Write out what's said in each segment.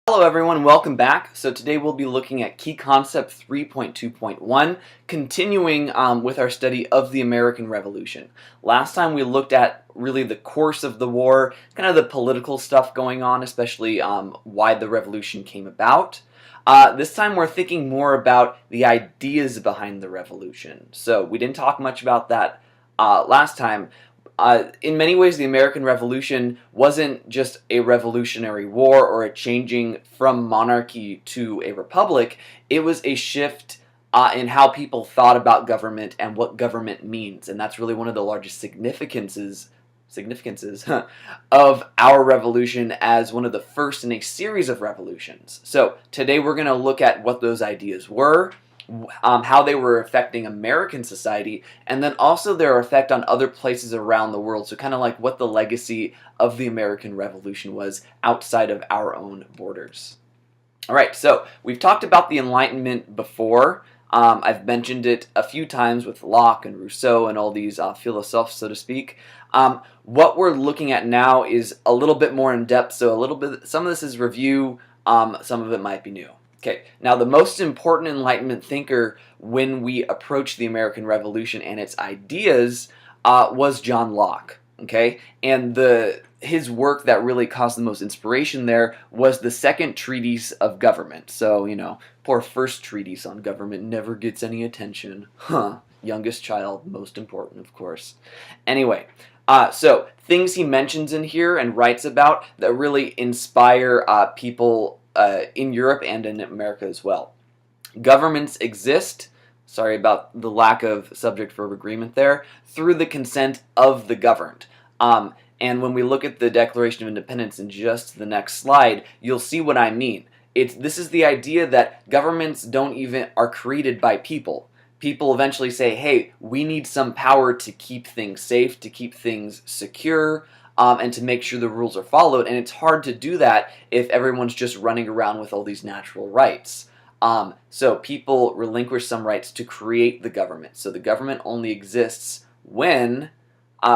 Hello everyone, welcome back. So today we'll be looking at Key Concept 3.2.1, continuing with our study of the American Revolution. Last time we looked at really the course of the war, kind of the political stuff going on, especially why the revolution came about. This time we're thinking more about the ideas behind the revolution. So we didn't talk much about that last time. In many ways, the American Revolution wasn't just a revolutionary war or a changing from monarchy to a republic. It was a shift in how people thought about government and what government means, and that's really one of the largest significances of our revolution as one of the first in a series of revolutions. So today we're going to look at what those ideas were, how they were affecting American society, and then also their effect on other places around the world. So kind of like what the legacy of the American Revolution was outside of our own borders. Alright, so we've talked about the Enlightenment before. I've mentioned it a few times with Locke and Rousseau and all these philosophers, so to speak. What we're looking at now is a little bit more in depth, so some of this is review, some of it might be new. Okay, now the most important Enlightenment thinker when we approach the American Revolution and its ideas was John Locke. Okay, and his work that really caused the most inspiration there was the Second Treatise of Government. So, you know, poor first treatise on government never gets any attention. Huh, youngest child, most important, of course. Anyway, so things he mentions in here and writes about that really inspire people in Europe and in America as well. Governments exist, sorry about the lack of subject-verb agreement there, through the consent of the governed. And when we look at the Declaration of Independence in just the next slide, you'll see what I mean. This is the idea that governments are created by people. People eventually say, hey, we need some power to keep things safe, to keep things secure, and to make sure the rules are followed, and it's hard to do that if everyone's just running around with all these natural rights. So people relinquish some rights to create the government. So the government only exists when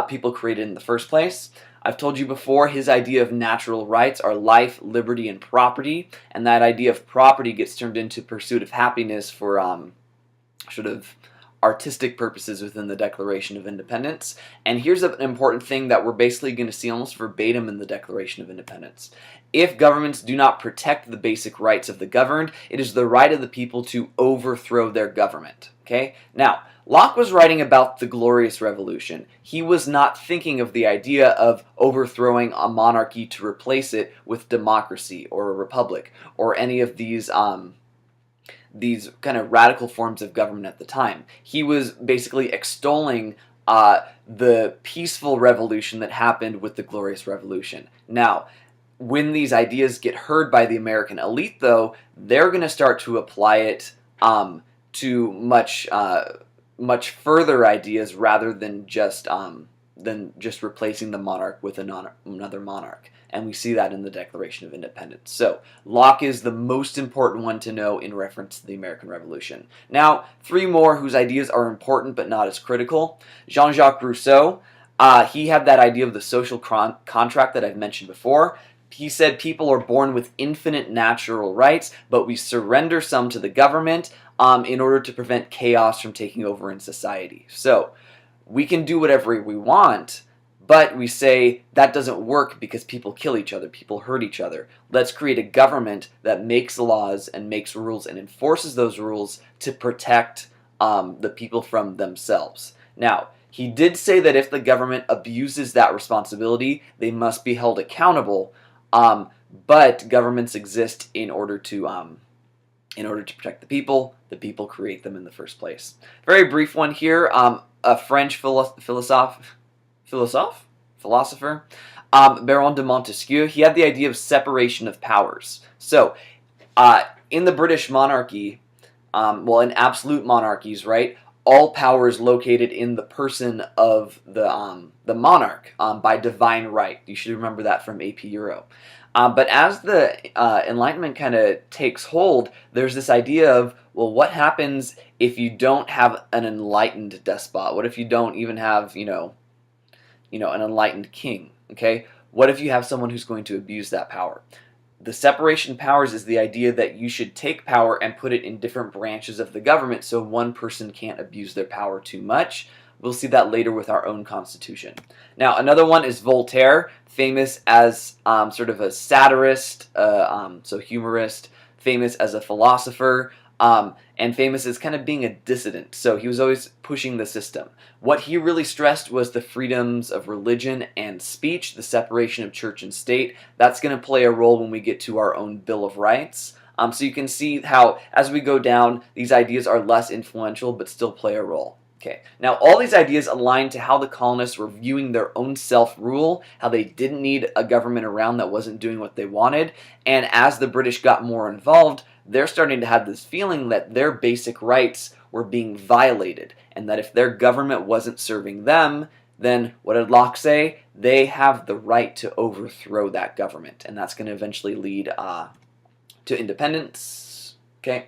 people create it in the first place. I've told you before, his idea of natural rights are life, liberty, and property, and that idea of property gets turned into pursuit of happiness for sort of artistic purposes within the Declaration of Independence. And here's an important thing that we're basically going to see almost verbatim in the Declaration of Independence. If governments do not protect the basic rights of the governed, it is the right of the people to overthrow their government. Okay? Now, Locke was writing about the Glorious Revolution. He was not thinking of the idea of overthrowing a monarchy to replace it with democracy or a republic or any of these kind of radical forms of government at the time. He was basically extolling the peaceful revolution that happened with the Glorious Revolution. Now, when these ideas get heard by the American elite, though, they're going to start to apply it to much further ideas rather than just replacing the monarch with another monarch. And we see that in the Declaration of Independence. So, Locke is the most important one to know in reference to the American Revolution. Now, three more whose ideas are important but not as critical. Jean-Jacques Rousseau, he had that idea of the social contract that I've mentioned before. He said people are born with infinite natural rights, but we surrender some to the government in order to prevent chaos from taking over in society. So, we can do whatever we want, but we say that doesn't work because people kill each other, people hurt each other. Let's create a government that makes laws and makes rules and enforces those rules to protect the people from themselves. Now, he did say that if the government abuses that responsibility, they must be held accountable, but governments exist in order to protect the people create them in the first place. Very brief one here. A French philosopher, Baron de Montesquieu, he had the idea of separation of powers. So, in the British monarchy, in absolute monarchies, right, all power is located in the person of the monarch by divine right. You should remember that from AP Euro. But as the Enlightenment kind of takes hold, there's this idea of, well, what happens if you don't have an enlightened despot? What if you don't even have, an enlightened king? Okay, what if you have someone who's going to abuse that power? The separation of powers is the idea that you should take power and put it in different branches of the government so one person can't abuse their power too much. We'll see that later with our own constitution. Now, another one is Voltaire, famous as sort of a satirist, so humorist, famous as a philosopher, and famous as kind of being a dissident. So he was always pushing the system. What he really stressed was the freedoms of religion and speech, the separation of church and state. That's going to play a role when we get to our own Bill of Rights. So you can see how, as we go down, these ideas are less influential but still play a role. Okay, now all these ideas align to how the colonists were viewing their own self-rule, how they didn't need a government around that wasn't doing what they wanted, and as the British got more involved, they're starting to have this feeling that their basic rights were being violated, and that if their government wasn't serving them, then what did Locke say? They have the right to overthrow that government, and that's going to eventually lead to independence. Okay.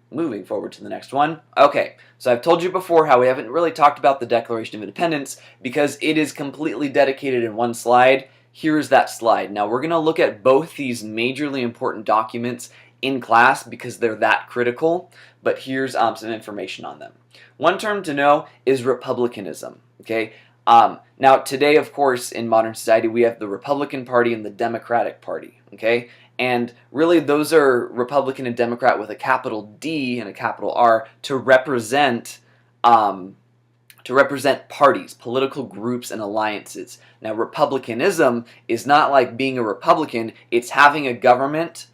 Moving forward to the next one. Okay, so I've told you before how we haven't really talked about the Declaration of Independence because it is completely dedicated in one slide. Here's that slide. Now we're going to look at both these majorly important documents in class because they're that critical, but here's some information on them. One term to know is republicanism. Okay. Now today, of course, in modern society, we have the Republican Party and the Democratic Party. Okay. And really, those are Republican and Democrat with a capital D and a capital R to represent parties, political groups, and alliances. Now, republicanism is not like being a Republican. It's having a government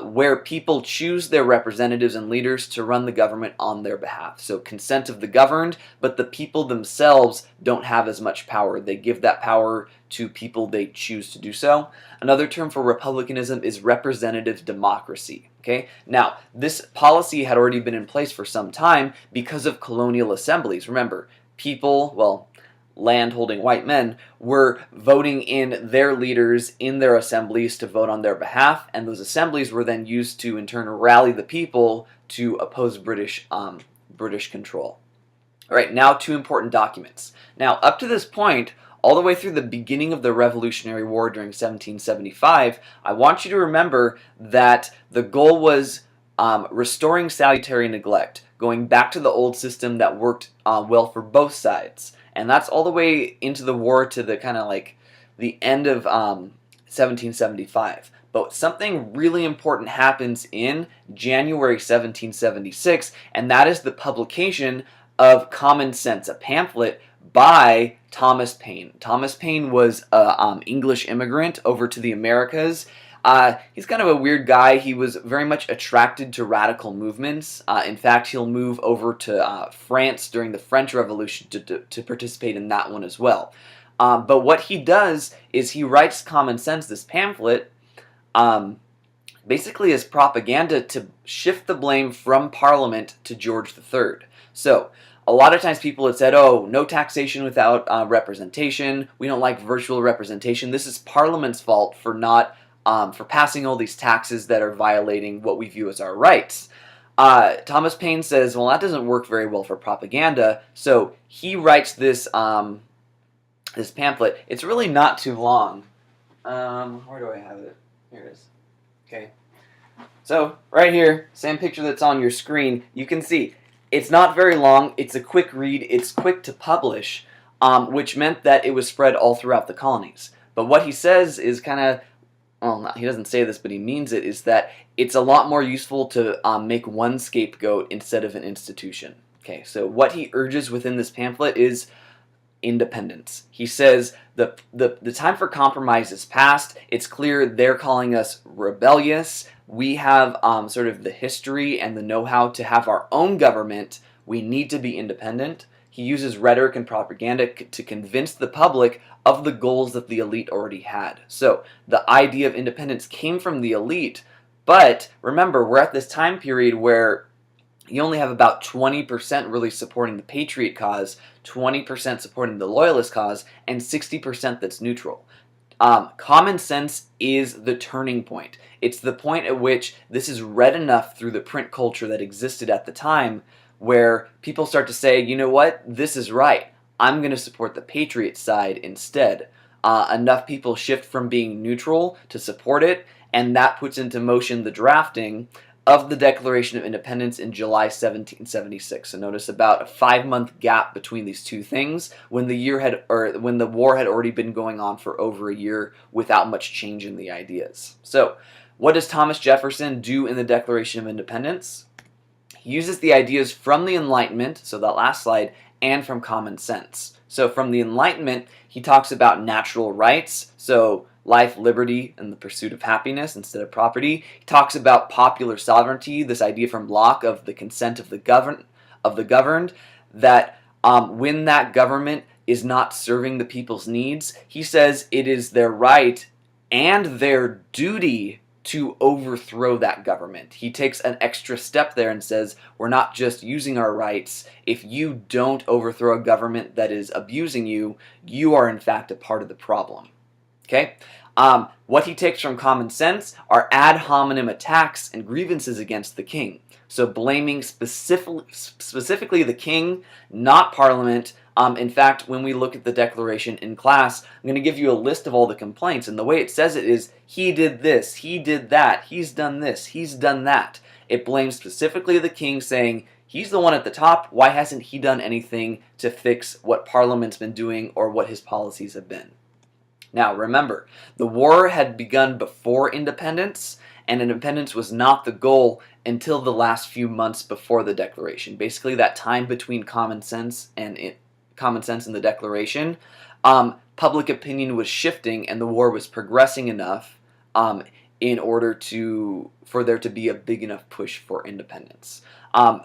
where people choose their representatives and leaders to run the government on their behalf. So consent of the governed, but the people themselves don't have as much power. They give that power to people they choose to do so. Another term for republicanism is representative democracy. Okay? Now, this policy had already been in place for some time because of colonial assemblies. Remember, people, well, land-holding white men were voting in their leaders in their assemblies to vote on their behalf, and those assemblies were then used to in turn rally the people to oppose British control. All right, now two important documents. Now, up to this point, all the way through the beginning of the Revolutionary War during 1775, I want you to remember that the goal was restoring salutary neglect, going back to the old system that worked well for both sides. And that's all the way into the war to the kind of like the end of 1775. But something really important happens in January 1776, and that is the publication of Common Sense, a pamphlet by Thomas Paine. Thomas Paine was an English immigrant over to the Americas. He's kind of a weird guy. He was very much attracted to radical movements. In fact, he'll move over to France during the French Revolution to participate in that one as well. But what he does is he writes Common Sense, this pamphlet, basically as propaganda to shift the blame from Parliament to George III. So, a lot of times people had said, oh, no taxation without representation. We don't like virtual representation. This is Parliament's fault for not for passing all these taxes that are violating what we view as our rights. Thomas Paine says, well, that doesn't work very well for propaganda, so he writes this this pamphlet. It's really not too long. Where do I have it? Here it is. Okay. So, right here, same picture that's on your screen, you can see it's not very long, it's a quick read, it's quick to publish, which meant that it was spread all throughout the colonies. But what he says is kind of, well, he doesn't say this, but he means it, is that it's a lot more useful to make one scapegoat instead of an institution. Okay, so what he urges within this pamphlet is independence. He says the time for compromise is past. It's clear they're calling us rebellious. We have sort of the history and the know-how to have our own government. We need to be independent. He uses rhetoric and propaganda to convince the public of the goals that the elite already had. So the idea of independence came from the elite, but remember, we're at this time period where you only have about 20% really supporting the patriot cause, 20% supporting the loyalist cause, and 60% that's neutral. Common Sense is the turning point. It's the point at which this is read enough through the print culture that existed at the time where people start to say, you know what, this is right. I'm going to support the patriot side instead. Enough people shift from being neutral to support it, and that puts into motion the drafting of the Declaration of Independence in July 1776. So notice about a 5-month gap between these two things when when the war had already been going on for over a year without much change in the ideas. So what does Thomas Jefferson do in the Declaration of Independence? He uses the ideas from the Enlightenment, so that last slide, and from common sense. So from the Enlightenment, he talks about natural rights, so life, liberty, and the pursuit of happiness instead of property. He talks about popular sovereignty, this idea from Locke of the consent of the governed, that when that government is not serving the people's needs, he says it is their right and their duty to overthrow that government. He takes an extra step there and says, we're not just using our rights. If you don't overthrow a government that is abusing you, you are in fact a part of the problem. Okay? What he takes from common sense are ad hominem attacks and grievances against the king. So blaming specifically the king, not Parliament. In fact, when we look at the Declaration in class, I'm going to give you a list of all the complaints, and the way it says it is, he did this, he did that, he's done this, he's done that. It blames specifically the king, saying, he's the one at the top, why hasn't he done anything to fix what Parliament's been doing or what his policies have been? Now, remember, the war had begun before independence, and independence was not the goal until the last few months before the Declaration. Basically, that time between common sense and the Declaration, public opinion was shifting and the war was progressing enough in order for there to be a big enough push for independence.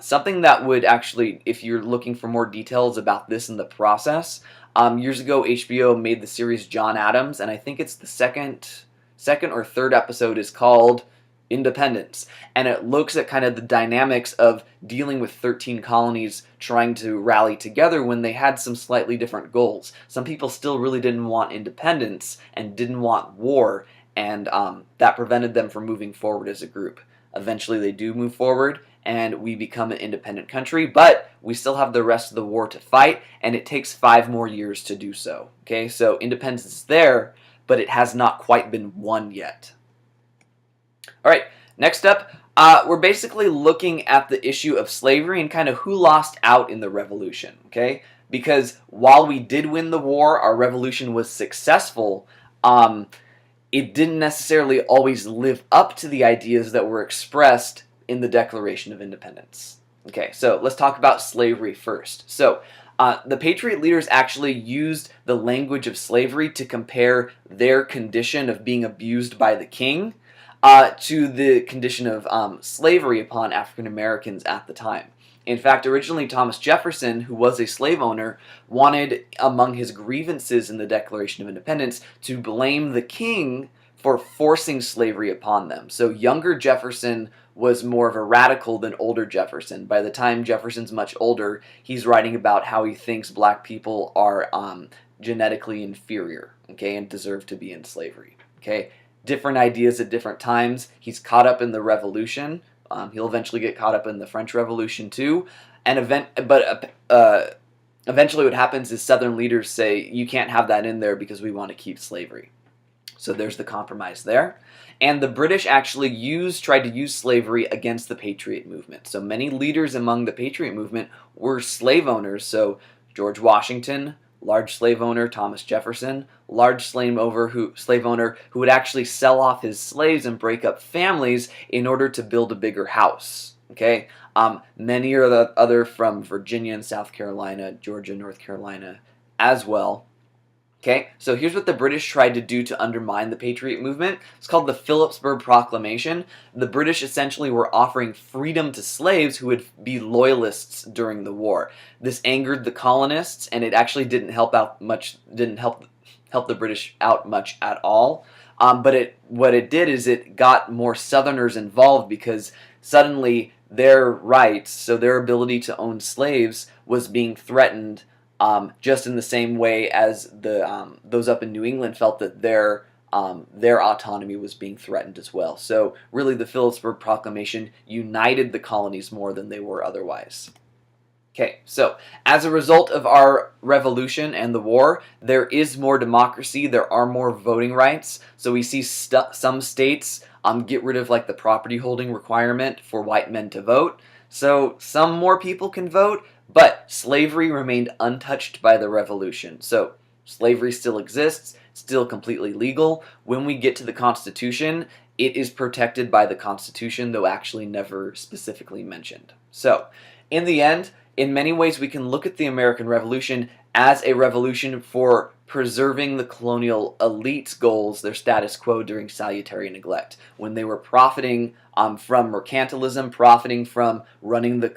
Something that would actually, if you're looking for more details about this in the process, years ago HBO made the series John Adams, and I think it's the second or third episode is called Independence, and it looks at kind of the dynamics of dealing with 13 colonies trying to rally together when they had some slightly different goals. Some people still really didn't want independence and didn't want war, and that prevented them from moving forward as a group. Eventually they do move forward, and we become an independent country, but we still have the rest of the war to fight, and it takes 5 more years to do so. Okay, so independence is there, but it has not quite been won yet. All right, next up, we're basically looking at the issue of slavery and kind of who lost out in the revolution, okay? Because while we did win the war, our revolution was successful, it didn't necessarily always live up to the ideas that were expressed in the Declaration of Independence. Okay, so let's talk about slavery first. So, the Patriot leaders actually used the language of slavery to compare their condition of being abused by the king to the condition of slavery upon African Americans at the time. In fact, originally Thomas Jefferson, who was a slave owner, wanted among his grievances in the Declaration of Independence to blame the king for forcing slavery upon them. So younger Jefferson was more of a radical than older Jefferson. By the time Jefferson's much older, he's writing about how he thinks black people are genetically inferior, okay, and deserve to be in slavery, okay? Different ideas at different times. He's caught up in the Revolution. He'll eventually get caught up in the French Revolution too. Eventually what happens is Southern leaders say, you can't have that in there because we want to keep slavery. So there's the compromise there. And the British actually tried to use slavery against the Patriot movement. So many leaders among the Patriot movement were slave owners. So George Washington, large slave owner, Thomas Jefferson, large slave owner who would actually sell off his slaves and break up families in order to build a bigger house. Okay, many are the other from Virginia and South Carolina, Georgia, North Carolina as well. Okay, so here's what the British tried to do to undermine the Patriot movement. It's called the Phillipsburg Proclamation. The British essentially were offering freedom to slaves who would be loyalists during the war. This angered the colonists, and it actually didn't help the British out much at all. But what it did is it got more Southerners involved because suddenly their rights, so their ability to own slaves, was being threatened. Just in the same way as those up in New England felt that their autonomy was being threatened as well. So really the Phillipsburg Proclamation united the colonies more than they were otherwise. Okay, so as a result of our revolution and the war, there is more democracy, there are more voting rights. So we see some states get rid of like the property holding requirement for white men to vote. So some more people can vote, but slavery remained untouched by the revolution. So slavery still exists, still completely legal. When we get to the Constitution, it is protected by the Constitution, though actually never specifically mentioned. So in the end, in many ways, we can look at the American Revolution as a revolution for preserving the colonial elite's goals, their status quo during salutary neglect, when they were profiting from mercantilism, profiting from running the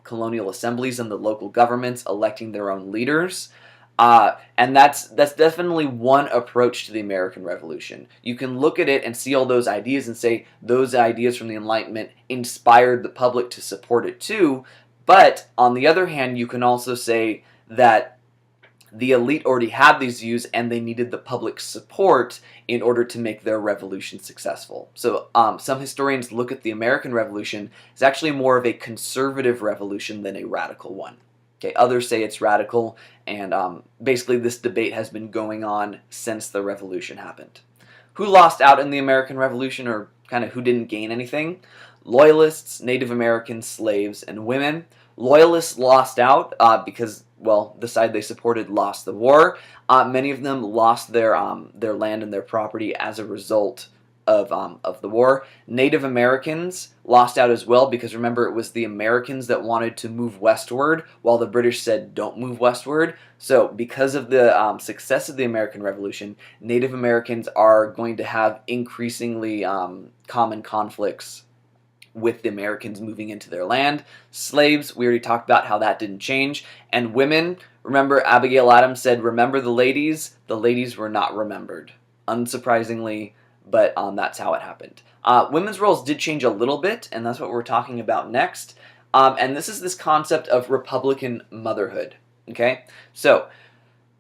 colonial assemblies and the local governments, electing their own leaders. And that's definitely one approach to the American Revolution. You can look at it and see all those ideas and say those ideas from the Enlightenment inspired the public to support it too. But on the other hand, you can also say that the elite already had these views and they needed the public support in order to make their revolution successful. So some historians look at the American Revolution as actually more of a conservative revolution than a radical one. Okay, others say it's radical, and basically this debate has been going on since the revolution happened. Who lost out in the American Revolution, or kind of who didn't gain anything? Loyalists, Native Americans, slaves, and women. Loyalists lost out because, well, the side they supported lost the war. Many of them lost their land and their property as a result of the war. Native Americans lost out as well because, remember, it was the Americans that wanted to move westward while the British said don't move westward. So because of the success of the American Revolution, Native Americans are going to have increasingly common conflicts with the Americans moving into their land. Slaves, we already talked about how that didn't change. And women, remember Abigail Adams said, remember the ladies were not remembered. Unsurprisingly, but that's how it happened. Women's roles did change a little bit, and that's what we're talking about next. And this is this concept of Republican motherhood. Okay, so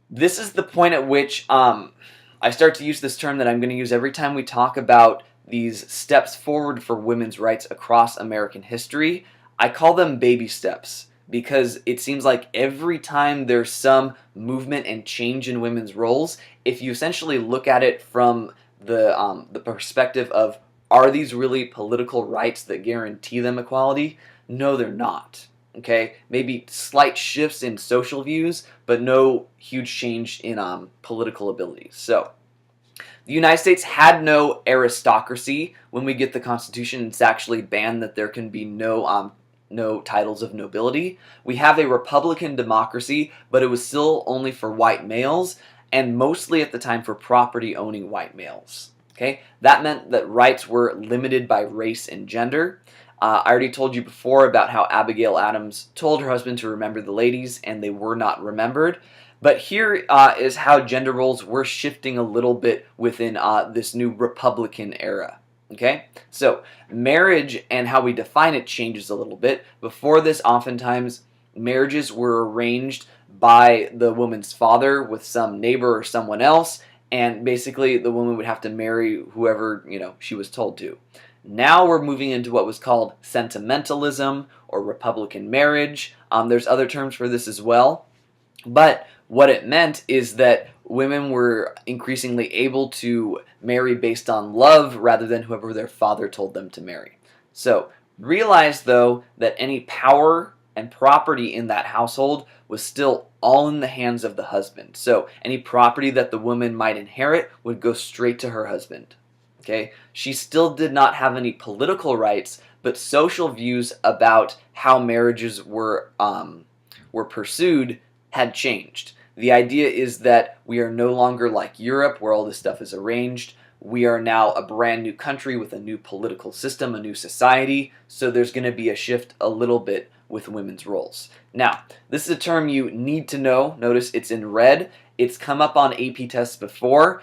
this is the point at which I start to use this term that I'm going to use every time we talk about these steps forward for women's rights across American history. I call them baby steps because it seems like every time there's some movement and change in women's roles, if you essentially look at it from the perspective of, are these really political rights that guarantee them equality? No, they're not. Okay, maybe slight shifts in social views, but no huge change in political abilities. So the United States had no aristocracy. When we get the Constitution, it's actually banned that there can be no titles of nobility. We have a Republican democracy, but it was still only for white males, and mostly at the time for property-owning white males. Okay, that meant that rights were limited by race and gender. I already told you before about how Abigail Adams told her husband to remember the ladies, and they were not remembered. But here is how gender roles were shifting a little bit within this new Republican era. Okay, so marriage and how we define it changes a little bit. Before this, oftentimes marriages were arranged by the woman's father with some neighbor or someone else, and basically the woman would have to marry whoever she was told to. Now we're moving into what was called sentimentalism or Republican marriage. There's other terms for this as well, but what it meant is that women were increasingly able to marry based on love rather than whoever their father told them to marry. So realize, though, that any power and property in that household was still all in the hands of the husband. So any property that the woman might inherit would go straight to her husband. Okay? She still did not have any political rights, but social views about how marriages were pursued had changed. The idea is that we are no longer like Europe, where all this stuff is arranged. We are now a brand new country with a new political system, a new society, so there's going to be a shift a little bit with women's roles. Now, this is a term you need to know. Notice it's in red. It's come up on AP tests before.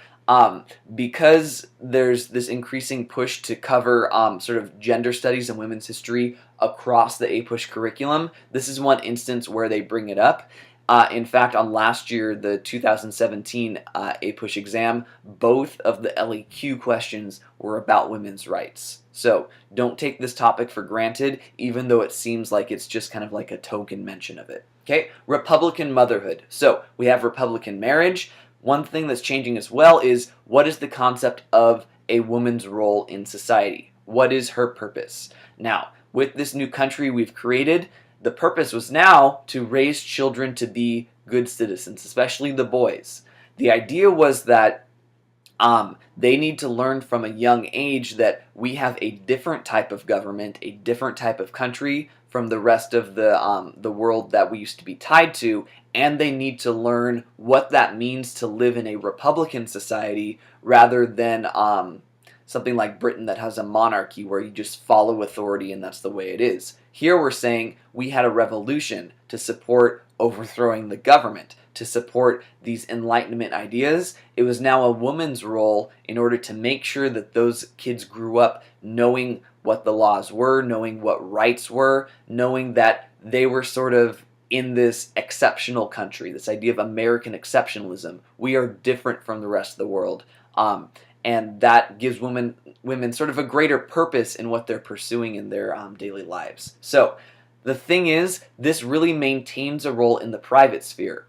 Because there's this increasing push to cover sort of gender studies and women's history across the APUSH curriculum, this is one instance where they bring it up. In fact, on last year, the 2017 APUSH exam, both of the LEQ questions were about women's rights. So don't take this topic for granted, even though it seems like it's just kind of like a token mention of it. Okay, Republican motherhood. So we have Republican marriage. One thing that's changing as well is, what is the concept of a woman's role in society? What is her purpose? Now, with this new country we've created, the purpose was now to raise children to be good citizens, especially the boys. The idea was that they need to learn from a young age that we have a different type of government, a different type of country from the rest of the world that we used to be tied to, and they need to learn what that means to live in a republican society rather than something like Britain that has a monarchy where you just follow authority and that's the way it is. Here we're saying we had a revolution to support overthrowing the government, to support these Enlightenment ideas. It was now a woman's role in order to make sure that those kids grew up knowing what the laws were, knowing what rights were, knowing that they were sort of in this exceptional country, this idea of American exceptionalism. We are different from the rest of the world. And that gives women sort of a greater purpose in what they're pursuing in their daily lives. So the thing is, this really maintains a role in the private sphere.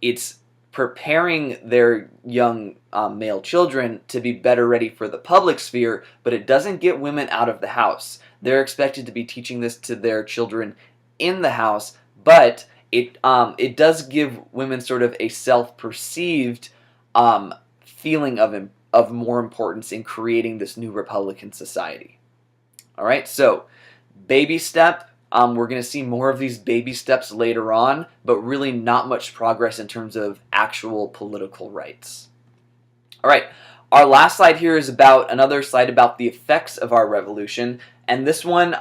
It's preparing their young male children to be better ready for the public sphere, but it doesn't get women out of the house. They're expected to be teaching this to their children in the house, but it does give women sort of a self-perceived feeling of more importance in creating this new Republican society. All right, so baby step. We're going to see more of these baby steps later on, but really not much progress in terms of actual political rights. All right, our last slide here is about another slide about the effects of our revolution, and this one,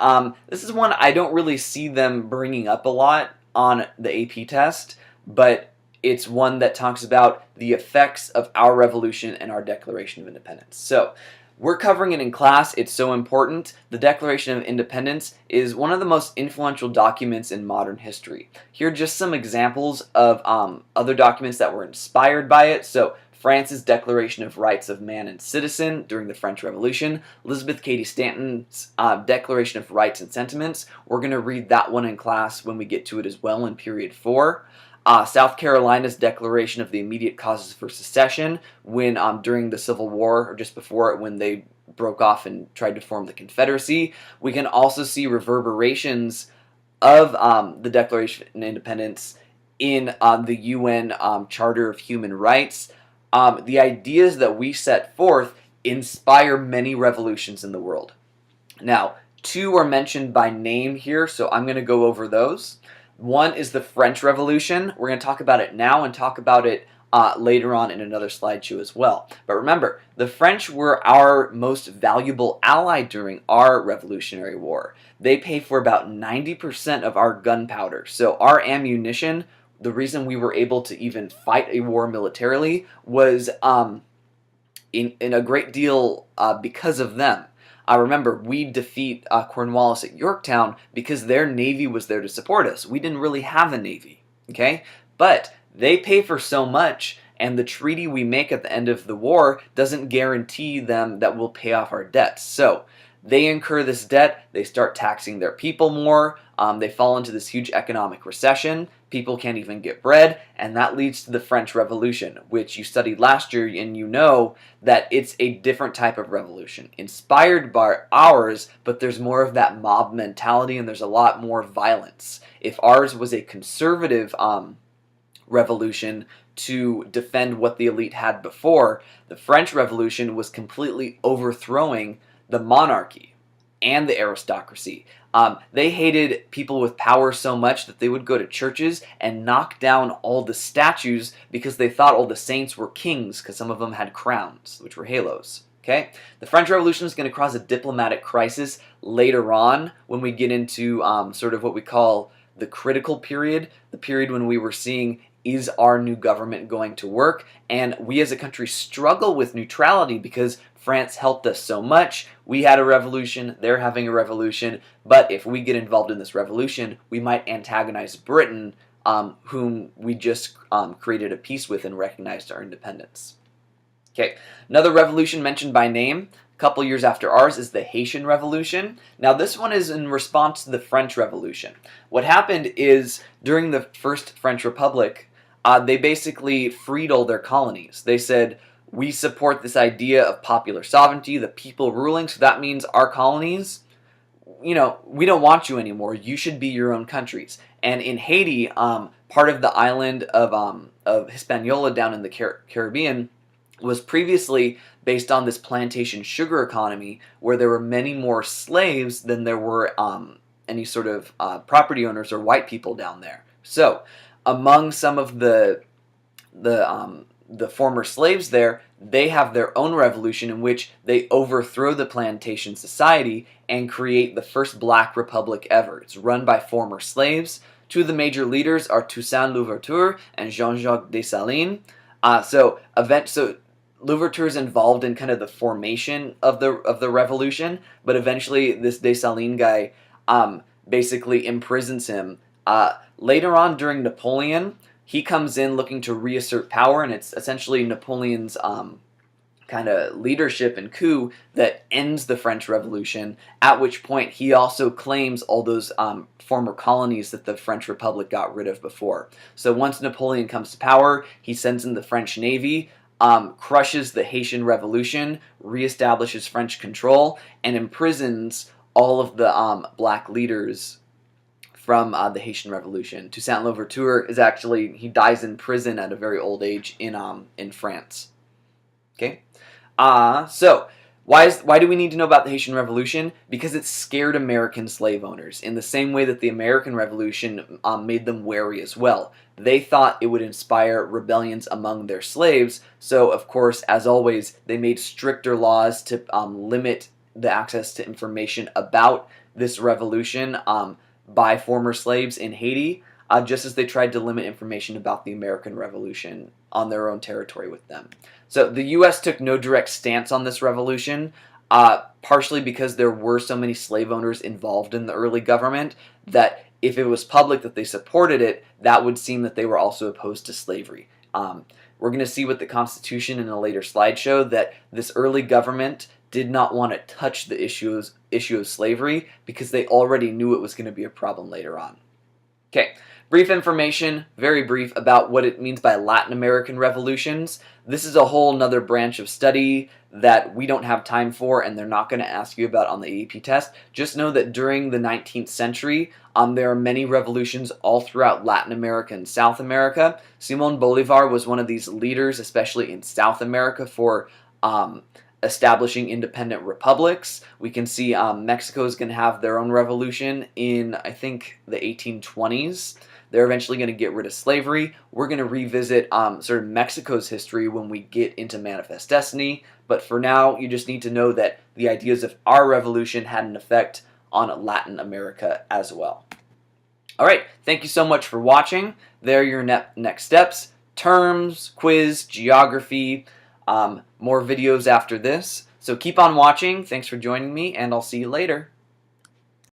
this is one I don't really see them bringing up a lot on the AP test, but it's one that talks about the effects of our revolution and our Declaration of Independence. So we're covering it in class. It's so important. The Declaration of Independence is one of the most influential documents in modern history. Here are just some examples of other documents that were inspired by it. So France's Declaration of Rights of Man and Citizen during the French Revolution, Elizabeth Cady Stanton's Declaration of Rights and Sentiments. We're going to read that one in class when we get to it as well in period 4. South Carolina's Declaration of the Immediate Causes for Secession when during the Civil War, or just before it when they broke off and tried to form the Confederacy. We can also see reverberations of the Declaration of Independence in the UN Charter of Human Rights. The ideas that we set forth inspire many revolutions in the world. Now, 2 are mentioned by name here, so I'm going to go over those. One is the French Revolution. We're going to talk about it now and talk about it later on in another slideshow as well. But remember, the French were our most valuable ally during our Revolutionary War. They pay for about 90% of our gunpowder. So our ammunition, the reason we were able to even fight a war militarily was in a great deal because of them. Remember, we defeat Cornwallis at Yorktown because their navy was there to support us. We didn't really have a navy, okay? But they pay for so much, and the treaty we make at the end of the war doesn't guarantee them that we'll pay off our debts. So they incur this debt, they start taxing their people more, they fall into this huge economic recession, people can't even get bread, and that leads to the French Revolution, which you studied last year, and you know that it's a different type of revolution, inspired by ours, but there's more of that mob mentality, and there's a lot more violence. If ours was a conservative revolution to defend what the elite had before, the French Revolution was completely overthrowing the monarchy and the aristocracy. They hated people with power so much that they would go to churches and knock down all the statues because they thought all the saints were kings because some of them had crowns, which were halos. Okay? The French Revolution is going to cause a diplomatic crisis later on when we get into sort of what we call the critical period, the period when we were seeing, is our new government going to work? And we as a country struggle with neutrality because France helped us so much. We had a revolution, they're having a revolution, but if we get involved in this revolution, we might antagonize Britain whom we just created a peace with and recognized our independence. Okay, another revolution mentioned by name a couple years after ours is the Haitian Revolution. Now this one is in response to the French Revolution. What happened is during the First French Republic, they basically freed all their colonies. They said, we support this idea of popular sovereignty, the people ruling, so that means our colonies, we don't want you anymore. You should be your own countries. And in Haiti, part of the island of Hispaniola down in the Caribbean was previously based on this plantation sugar economy where there were many more slaves than there were any sort of property owners or white people down there. So among some of the former slaves there, they have their own revolution in which they overthrow the plantation society and create the first black republic ever. It's run by former slaves. Two of the major leaders are Toussaint Louverture and Jean-Jacques Dessalines. So Louverture is involved in kind of the formation of the revolution, but eventually this Dessalines guy basically imprisons him. Later on during Napoleon, he comes in looking to reassert power, and it's essentially Napoleon's kind of leadership and coup that ends the French Revolution, at which point he also claims all those former colonies that the French Republic got rid of before. So once Napoleon comes to power, he sends in the French Navy, crushes the Haitian Revolution, reestablishes French control, and imprisons all of the black leaders from the Haitian Revolution. Toussaint Louverture he dies in prison at a very old age in France. Okay, so why do we need to know about the Haitian Revolution? Because it scared American slave owners in the same way that the American Revolution made them wary as well. They thought it would inspire rebellions among their slaves, so of course, as always, they made stricter laws to limit the access to information about this revolution by former slaves in Haiti, just as they tried to limit information about the American Revolution on their own territory with them. So the U.S. took no direct stance on this revolution, partially because there were so many slave owners involved in the early government that if it was public that they supported it, that would seem that they were also opposed to slavery. We're going to see with the Constitution in a later slideshow that this early government did not want to touch the issue of slavery because they already knew it was going to be a problem later on. Okay, brief information, very brief, about what it means by Latin American revolutions. This is a whole nother branch of study that we don't have time for and they're not going to ask you about on the AAP test. Just know that during the 19th century, there are many revolutions all throughout Latin America and South America. Simone Bolivar was one of these leaders, especially in South America, for establishing independent republics. We can see Mexico is going to have their own revolution in, I think, the 1820s. They're eventually going to get rid of slavery. We're going to revisit sort of Mexico's history when we get into Manifest Destiny. But for now, you just need to know that the ideas of our revolution had an effect on Latin America as well. All right, thank you so much for watching. There are your next steps. Terms, quiz, geography, more videos after this. So keep on watching. Thanks for joining me, and I'll see you later.